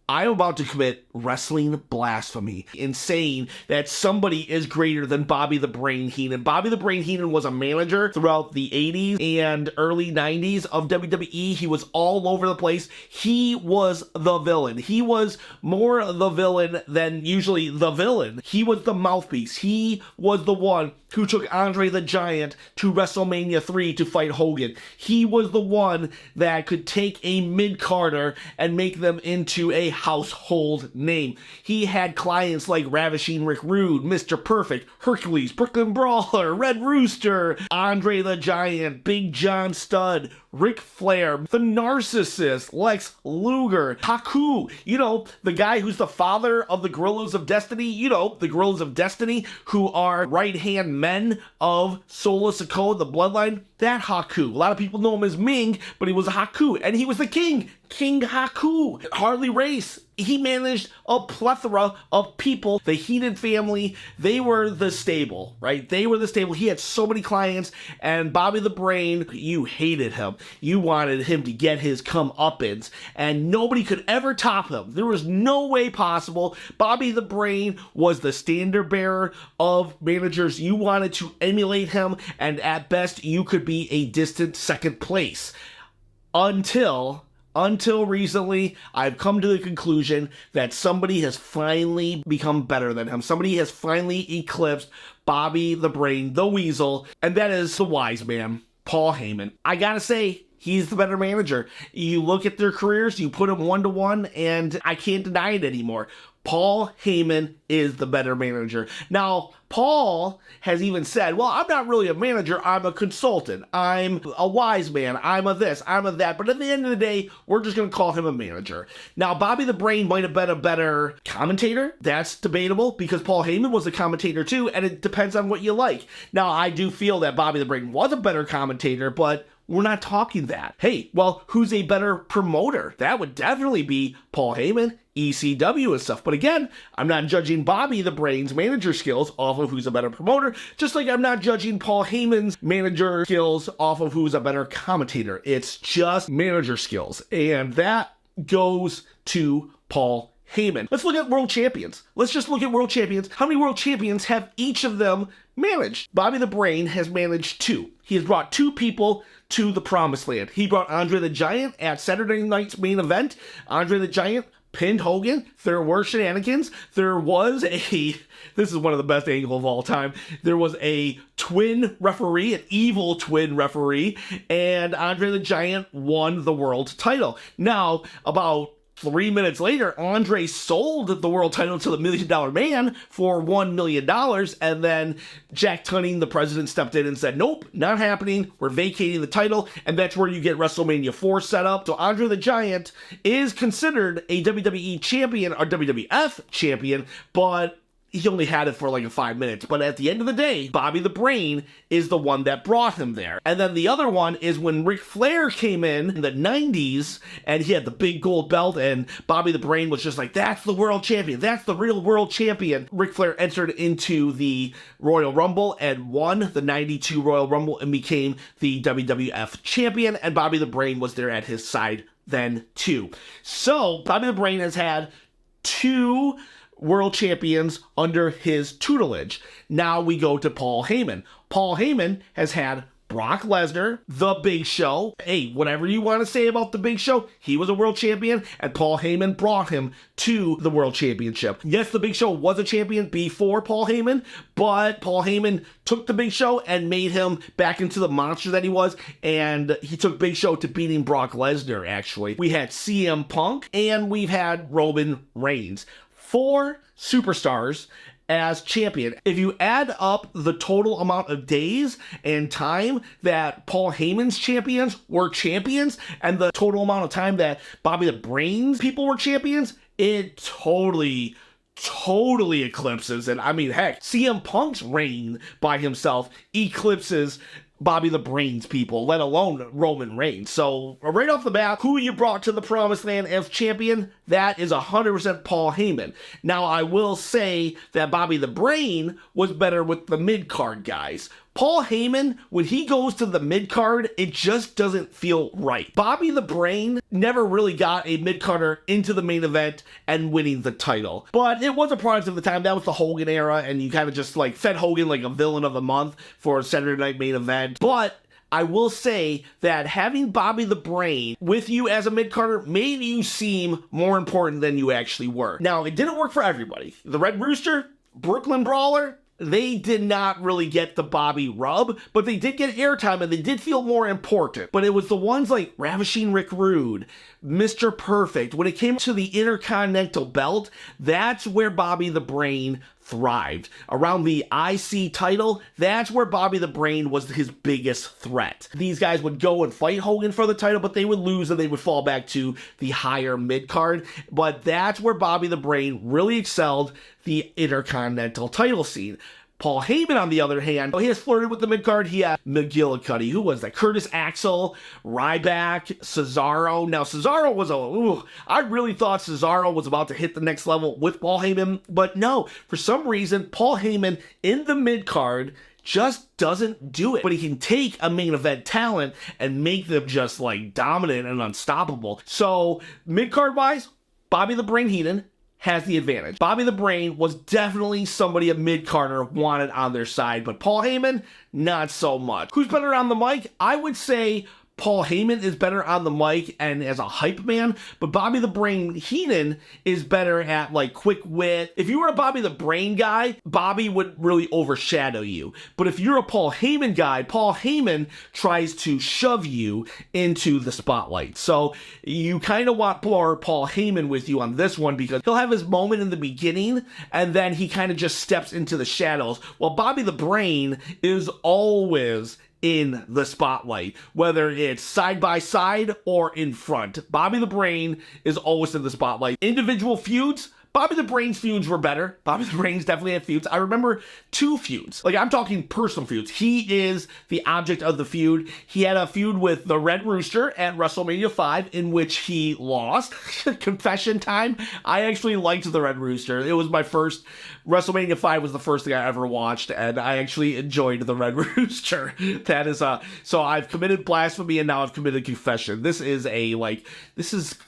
I'm about to commit wrestling blasphemy in saying that somebody is greater than Bobby the Brain Heenan. Bobby the Brain Heenan was a manager throughout the 80s and early 90s of WWE. He was all over the place. He was the villain. He was more the villain than usually the villain. He was the mouthpiece. He was the one who took Andre the Giant to WrestleMania 3 to fight Hogan. He was the one that could take a mid-carder and make them into a household name. He had clients like Ravishing Rick Rude, Mr. Perfect, Hercules, Brooklyn Brawler, Red Rooster, Andre the Giant, Big John Studd, Ric Flair, the Narcissist, Lex Luger, Haku, the guy who's the father of the Gorillas of Destiny, the Gorillas of Destiny, who are right-hand men of Solo Sikoa, the bloodline, that Haku. A lot of people know him as Ming, but he was a Haku, and he was the king, King Haku. Harley Race, he managed a plethora of people. The Heenan family, they were the stable, right? They were the stable. He had so many clients, and Bobby the Brain, you hated him. You wanted him to get his comeuppance, and nobody could ever top him. There was no way possible. Bobby the Brain was the standard bearer of managers. You wanted to emulate him, and at best, you could be a distant second place. Until recently, I've come to the conclusion that somebody has finally become better than him. Somebody has finally eclipsed Bobby the Brain, the Weasel, and that is the wise man, Paul Heyman. I gotta say, he's the better manager. You look at their careers, you put them 1-to-1, and I can't deny it anymore. Paul Heyman is the better manager. Now, Paul has even said, well, I'm not really a manager, I'm a consultant. I'm a wise man, I'm a this, I'm a that. But at the end of the day, we're just going to call him a manager. Now, Bobby the Brain might have been a better commentator. That's debatable because Paul Heyman was a commentator too, and it depends on what you like. Now, I do feel that Bobby the Brain was a better commentator, but we're not talking that. Hey, well, who's a better promoter? That would definitely be Paul Heyman, ECW and stuff. But again, I'm not judging Bobby the Brain's manager skills off of who's a better promoter, just like I'm not judging Paul Heyman's manager skills off of who's a better commentator. It's just manager skills. And that goes to Paul Heyman. Let's look at world champions. Let's just look at world champions. How many world champions have each of them managed? Bobby the Brain has managed 2. He has brought 2 people to the promised land. He brought Andre the Giant at Saturday night's main event. Andre the Giant pinned Hogan. There were shenanigans. There was this is one of the best angles of all time. There was a twin referee, an evil twin referee, and Andre the Giant won the world title. Now, about 3 minutes later, Andre sold the world title to the $1 Million Man for $1 million, and then Jack Tunney, the president, stepped in and said, nope, not happening, we're vacating the title, and that's where you get WrestleMania 4 set up. So Andre the Giant is considered a WWE champion, or WWF champion, but he only had it for like 5 minutes. But at the end of the day, Bobby the Brain is the one that brought him there. And then the other one is when Ric Flair came in the 90s, and he had the big gold belt, and Bobby the Brain was just like, that's the world champion. That's the real world champion. Ric Flair entered into the Royal Rumble and won the 92 Royal Rumble and became the WWF champion, and Bobby the Brain was there at his side then too. So Bobby the Brain has had 2 world champions under his tutelage. Now we go to Paul Heyman. Paul Heyman has had Brock Lesnar, The Big Show. Hey, whatever you want to say about The Big Show, he was a world champion, and Paul Heyman brought him to the world championship. Yes, The Big Show was a champion before Paul Heyman, but Paul Heyman took The Big Show and made him back into the monster that he was, and he took Big Show to beating Brock Lesnar, actually. We had CM Punk, and we've had Roman Reigns. 4 superstars as champion. If you add up the total amount of days and time that Paul Heyman's champions were champions, and the total amount of time that Bobby the Brain's people were champions, it totally eclipses. And I mean, heck, CM Punk's reign by himself eclipses Bobby the Brain's people, let alone Roman Reigns. So right off the bat, who you brought to the promised land as champion, that is 100% Paul Heyman. Now, I will say that Bobby the Brain was better with the mid-card guys, Paul Heyman, when he goes to the mid-card, it just doesn't feel right. Bobby the Brain never really got a mid-carder into the main event and winning the title. But it was a product of the time. That was the Hogan era, and you kind of just like fed Hogan like a villain of the month for a Saturday Night Main Event. But I will say that having Bobby the Brain with you as a mid-carder made you seem more important than you actually were. Now, it didn't work for everybody. The Red Rooster, Brooklyn Brawler, they did not really get the Bobby rub, but they did get airtime and they did feel more important. But it was the ones like Ravishing Rick Rude, Mr. Perfect. When it came to the Intercontinental belt, that's where Bobby the Brain thrived. Around the IC title, that's where Bobby the Brain was his biggest threat. These guys would go and fight Hogan for the title, but they would lose and they would fall back to the higher mid-card. But that's where Bobby the Brain really excelled the Intercontinental title scene. Paul Heyman, on the other hand, he has flirted with the mid-card. He had McGillicuddy. Who was that? Curtis Axel, Ryback, Cesaro. Now, Cesaro was I really thought Cesaro was about to hit the next level with Paul Heyman, but no. For some reason, Paul Heyman in the mid-card just doesn't do it. But he can take a main event talent and make them just like dominant and unstoppable. So, mid-card wise, Bobby the Brain Heenan has the advantage. Bobby the Brain was definitely somebody a mid-carder wanted on their side, but Paul Heyman, not so much. Who's better on the mic? I would say Paul Heyman is better on the mic and as a hype man, but Bobby the Brain Heenan is better at like quick wit. If you were a Bobby the Brain guy, Bobby would really overshadow you. But if you're a Paul Heyman guy, Paul Heyman tries to shove you into the spotlight. So you kind of want more Paul Heyman with you on this one because he'll have his moment in the beginning and then he kind of just steps into the shadows. While Bobby the Brain is always in the spotlight, whether it's side by side or in front. Bobby the Brain is always in the spotlight. Individual feuds, Bobby the Brain's feuds were better. Bobby the Brain's definitely had feuds. I remember 2 feuds. Like, I'm talking personal feuds. He is the object of the feud. He had a feud with the Red Rooster at WrestleMania 5 in which he lost. Confession time. I actually liked the Red Rooster. It was my first, WrestleMania 5 was the first thing I ever watched, and I actually enjoyed the Red Rooster. That is, so I've committed blasphemy and now I've committed confession. This is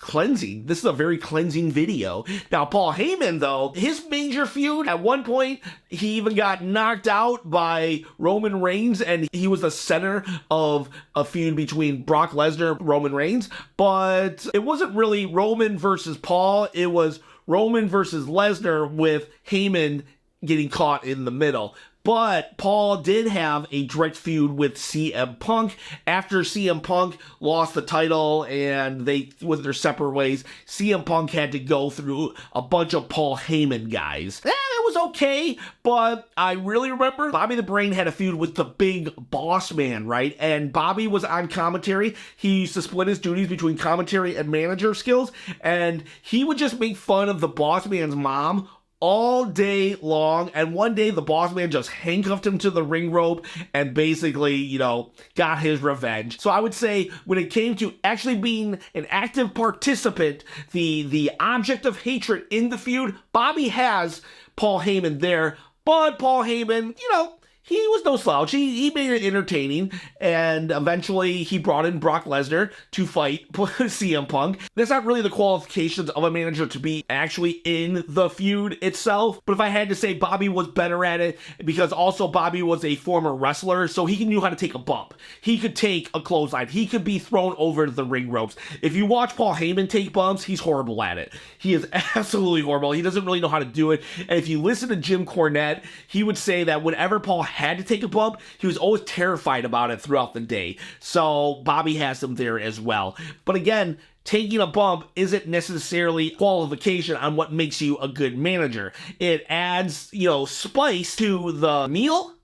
cleansing. This is a very cleansing video. Now, Paul Heyman, though, his major feud, at one point, he even got knocked out by Roman Reigns, and he was the center of a feud between Brock Lesnar and Roman Reigns, but it wasn't really Roman versus Paul, it was Roman versus Lesnar with Heyman getting caught in the middle. But Paul did have a direct feud with CM Punk. After CM Punk lost the title and they went their separate ways, CM Punk had to go through a bunch of Paul Heyman guys. It was okay, but I really remember Bobby the Brain had a feud with the Big Boss Man, right? And Bobby was on commentary. He used to split his duties between commentary and manager skills, and he would just make fun of the Boss Man's mom all day long, and one day the Boss Man just handcuffed him to the ring rope and basically, got his revenge. So I would say when it came to actually being an active participant, the object of hatred in the feud, Bobby has Paul Heyman there, but Paul Heyman, he was no slouch. He made it entertaining, and eventually he brought in Brock Lesnar to fight CM Punk. That's not really the qualifications of a manager to be actually in the feud itself, but if I had to say, Bobby was better at it because also Bobby was a former wrestler, so he knew how to take a bump. He could take a clothesline. He could be thrown over the ring ropes. If you watch Paul Heyman take bumps, he's horrible at it. He is absolutely horrible. He doesn't really know how to do it, and if you listen to Jim Cornette, he would say that whenever Paul had to take a bump, he was always terrified about it throughout the day. So Bobby has him there as well. But again, taking a bump isn't necessarily qualification on what makes you a good manager. It adds, spice to the meal,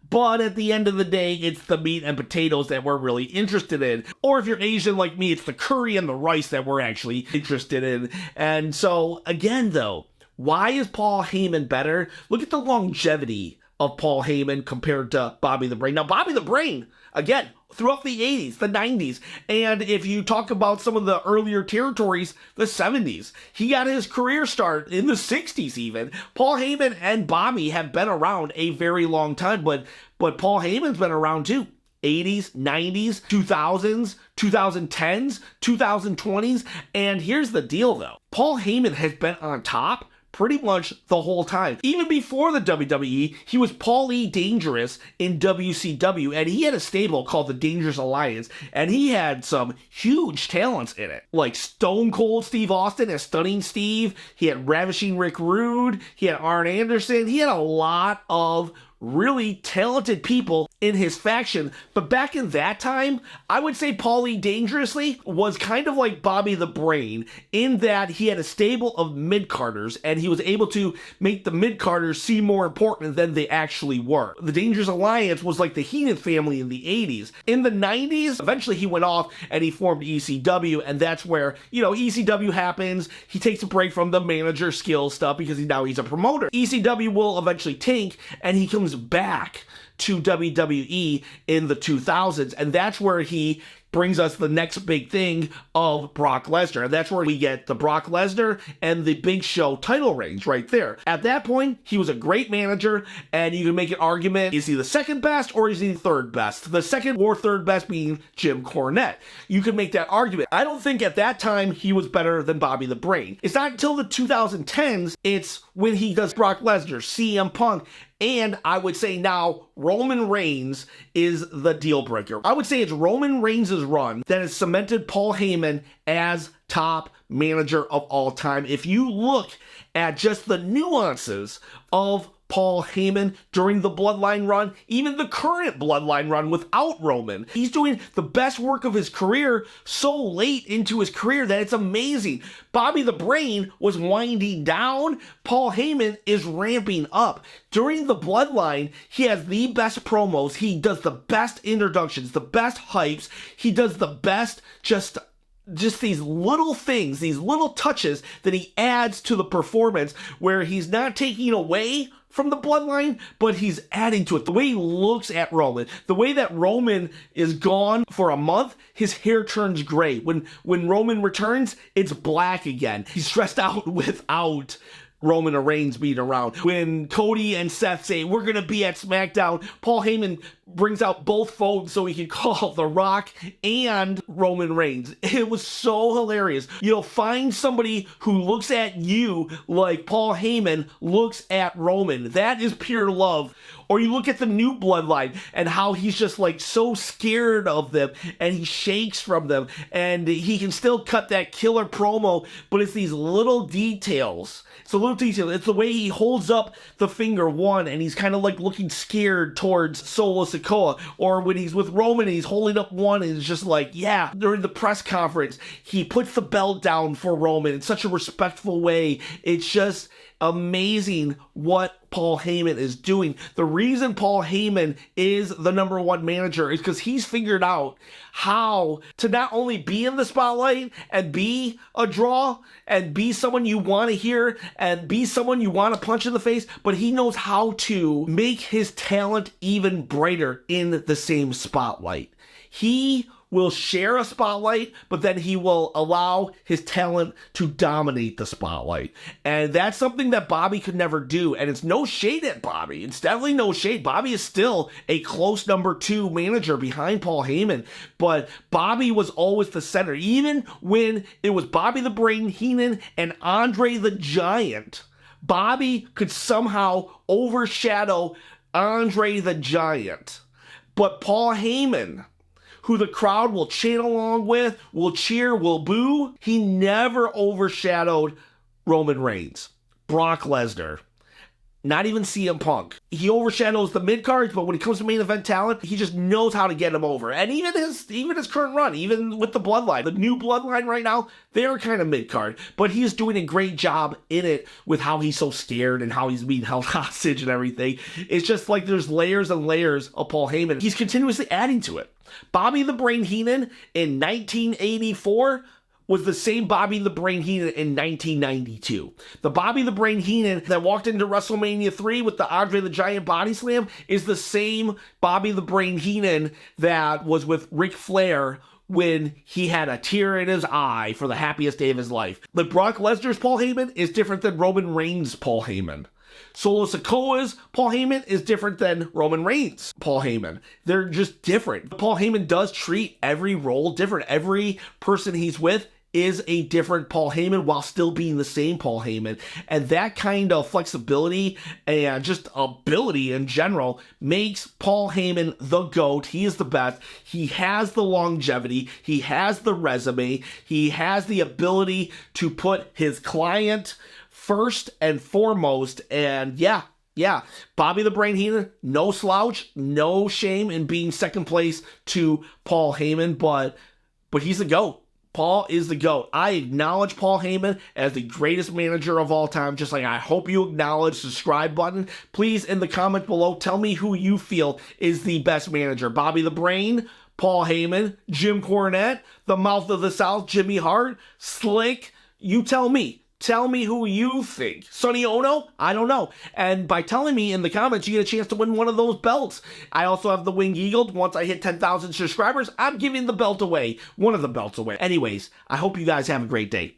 but at the end of the day, it's the meat and potatoes that we're really interested in. Or if you're Asian like me, it's the curry and the rice that we're actually interested in. And so, again though, why is Paul Heyman better? Look at the longevity of Paul Heyman compared to Bobby the Brain. Now, Bobby the Brain, again, throughout the 80s, the 90s, and if you talk about some of the earlier territories, the 70s. He got his career start in the 60s even. Paul Heyman and Bobby have been around a very long time, but Paul Heyman's been around too. 80s, 90s, 2000s, 2010s, 2020s, and here's the deal though. Paul Heyman has been on top pretty much the whole time. Even before the WWE, he was Paul E. Dangerous in WCW, and he had a stable called the Dangerous Alliance, and he had some huge talents in it, like Stone Cold Steve Austin as Stunning Steve, he had Ravishing Rick Rude, he had Arn Anderson, he had a lot of really talented people in his faction. But back in that time, I would say Paulie Dangerously was kind of like Bobby the Brain in that he had a stable of mid-carders and he was able to make the mid-carders seem more important than they actually were. The Dangerous Alliance was like the Heenan family in the 80s. In the 90s, eventually he went off and he formed ECW, and that's where, ECW happens. He takes a break from the manager skill stuff because now he's a promoter. ECW will eventually tank and he comes back to WWE in the 2000s, and that's where he brings us the next big thing of Brock Lesnar. And that's where we get the Brock Lesnar and the Big Show title reigns right there. At that point, he was a great manager, and you can make an argument, is he the second best or is he the third best? The second or third best being Jim Cornette. You can make that argument. I don't think at that time he was better than Bobby the Brain. It's not until the 2010s, it's when he does Brock Lesnar, CM Punk, and I would say now Roman Reigns is the deal breaker. I would say it's Roman Reigns' run that has cemented Paul Heyman as top manager of all time. If you look at just the nuances of Paul Heyman during the Bloodline run, even the current Bloodline run without Roman, he's doing the best work of his career so late into his career that it's amazing. Bobby the Brain was winding down. Paul Heyman is ramping up. During the Bloodline, he has the best promos. He does the best introductions, the best hypes. He does the best just these little things, these little touches that he adds to the performance where he's not taking away from the Bloodline, but he's adding to it. The way he looks at Roman, the way that Roman is gone for a month, his hair turns gray. When Roman returns, it's black again. He's stressed out without Roman Reigns being around. When Cody and Seth say, we're going to be at SmackDown, Paul Heyman brings out both phones so he can call The Rock and Roman Reigns. It was so hilarious. Find somebody who looks at you like Paul Heyman looks at Roman. That is pure love. Or you look at the new Bloodline and how he's just like so scared of them and he shakes from them and he can still cut that killer promo, but it's these little details. It's a little detail. It's the way he holds up the finger one and he's kind of like looking scared towards Solo Sikoa. Or when he's with Roman and he's holding up one and it's just like, yeah. During the press conference, he puts the belt down for Roman in such a respectful way. It's just amazing what Paul Heyman is doing. The reason Paul Heyman is the number one manager is because he's figured out how to not only be in the spotlight and be a draw and be someone you want to hear and be someone you want to punch in the face, but he knows how to make his talent even brighter in the same spotlight. He will share a spotlight, but then he will allow his talent to dominate the spotlight. And that's something that Bobby could never do. And it's no shade at Bobby. It's definitely no shade. Bobby is still a close number two manager behind Paul Heyman. But Bobby was always the center. Even when it was Bobby the Brain Heenan and Andre the Giant, Bobby could somehow overshadow Andre the Giant. But Paul Heyman, who the crowd will chant along with, will cheer, will boo, he never overshadowed Roman Reigns, Brock Lesnar, not even CM Punk. He overshadows the mid-cards, but when it comes to main event talent, he just knows how to get him over. And even his current run, even with the Bloodline, the new Bloodline right now, they're kind of mid-card, but he's doing a great job in it with how he's so scared and how he's being held hostage and everything. It's just like there's layers and layers of Paul Heyman. He's continuously adding to it. Bobby the Brain Heenan in 1984, was the same Bobby the Brain Heenan in 1992. The Bobby the Brain Heenan that walked into WrestleMania 3 with the Andre the Giant body slam is the same Bobby the Brain Heenan that was with Ric Flair when he had a tear in his eye for the happiest day of his life. But Brock Lesnar's Paul Heyman is different than Roman Reigns' Paul Heyman. Solo Sikoa's Paul Heyman is different than Roman Reigns' Paul Heyman. They're just different. Paul Heyman does treat every role different. Every person he's with is a different Paul Heyman while still being the same Paul Heyman. And that kind of flexibility and just ability in general makes Paul Heyman the GOAT. He is the best. He has the longevity. He has the resume. He has the ability to put his client first and foremost. And yeah, Bobby the Brain Heenan, no slouch, no shame in being second place to Paul Heyman, but he's the GOAT. Paul is the GOAT. I acknowledge Paul Heyman as the greatest manager of all time, just like I hope you acknowledge the subscribe button. Please, in the comment below, tell me who you feel is the best manager. Bobby the Brain, Paul Heyman, Jim Cornette, the Mouth of the South, Jimmy Hart, Slick. You tell me. Tell me who you think. Sonny Ono? I don't know. And by telling me in the comments, you get a chance to win one of those belts. I also have the Winged Eagle. Once I hit 10,000 subscribers, I'm giving the belt away. One of the belts away. Anyways, I hope you guys have a great day.